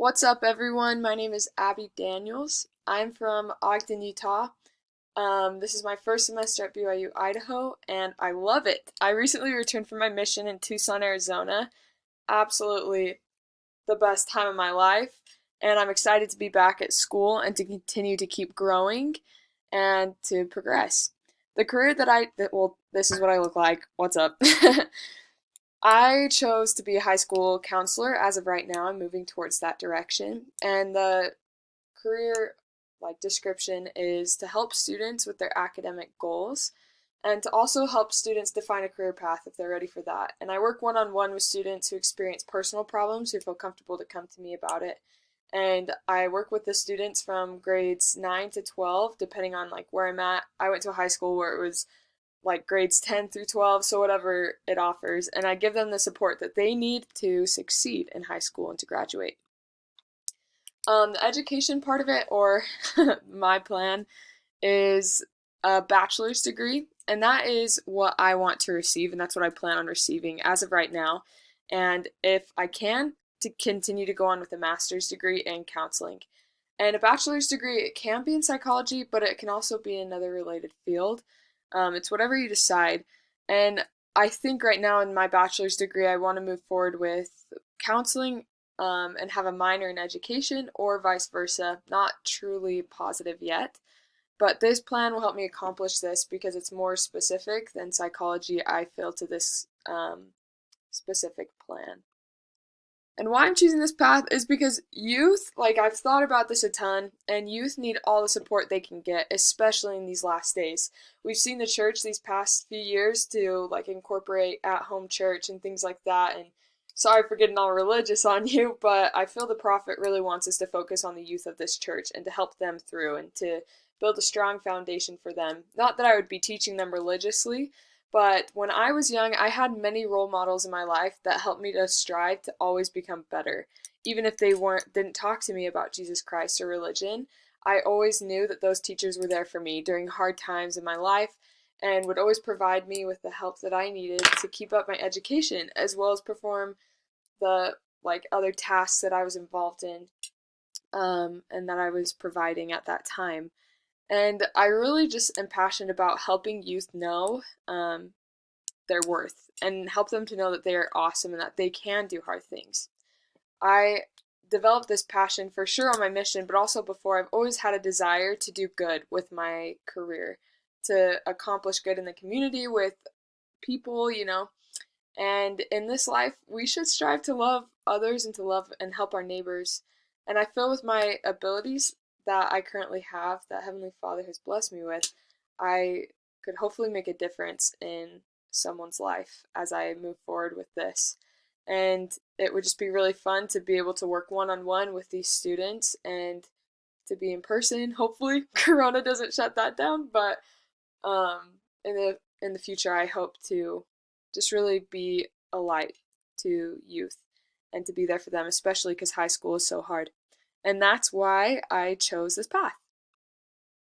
What's up, everyone? My name is Abby Daniels. I'm from Ogden, Utah. This is my first semester at BYU, Idaho, and I love it. I recently returned from my mission in Tucson, Arizona. Absolutely the best time of my life, and I'm excited to be back at school and to continue to keep growing and to progress. The career well, this is what I look like. What's up? I chose to be a high school counselor. As of right now, I'm moving towards that direction. And the career description is to help students with their academic goals and to also help students define a career path if they're ready for that. And I work one-on-one with students who experience personal problems who feel comfortable to come to me about it. And I work with the students from grades 9 to 12 depending on where I'm at. I went to a high school where it was grades 10 through 12, so whatever it offers, and I give them the support that they need to succeed in high school and to graduate. The education part of it, or my plan, is a bachelor's degree, and that is what I want to receive, and that's what I plan on receiving as of right now. And if I can, to continue to go on with a master's degree in counseling. And a bachelor's degree, it can be in psychology, but it can also be in another related field. It's whatever you decide. And I think right now in my bachelor's degree, I want to move forward with counseling and have a minor in education or vice versa. Not truly positive yet. But this plan will help me accomplish this because it's more specific than psychology, I feel, to this specific plan. And why I'm choosing this path is because youth, I've thought about this a ton, and youth need all the support they can get, especially in these last days. We've seen the church these past few years to incorporate at-home church and things like that. And sorry for getting all religious on you, but I feel the prophet really wants us to focus on the youth of this church and to help them through and to build a strong foundation for them. Not that I would be teaching them religiously, but when I was young, I had many role models in my life that helped me to strive to always become better. Even if they didn't talk to me about Jesus Christ or religion, I always knew that those teachers were there for me during hard times in my life and would always provide me with the help that I needed to keep up my education as well as perform the other tasks that I was involved in and that I was providing at that time. And I really just am passionate about helping youth know their worth and help them to know that they are awesome and that they can do hard things. I developed this passion for sure on my mission, but also before. I've always had a desire to do good with my career, to accomplish good in the community with people. And in this life, we should strive to love others and to love and help our neighbors. And I feel with my abilities that I currently have, that Heavenly Father has blessed me with, I could hopefully make a difference in someone's life as I move forward with this. And it would just be really fun to be able to work one-on-one with these students and to be in person. Hopefully, Corona doesn't shut that down, but in the future, I hope to just really be a light to youth and to be there for them, especially because high school is so hard. And that's why I chose this path.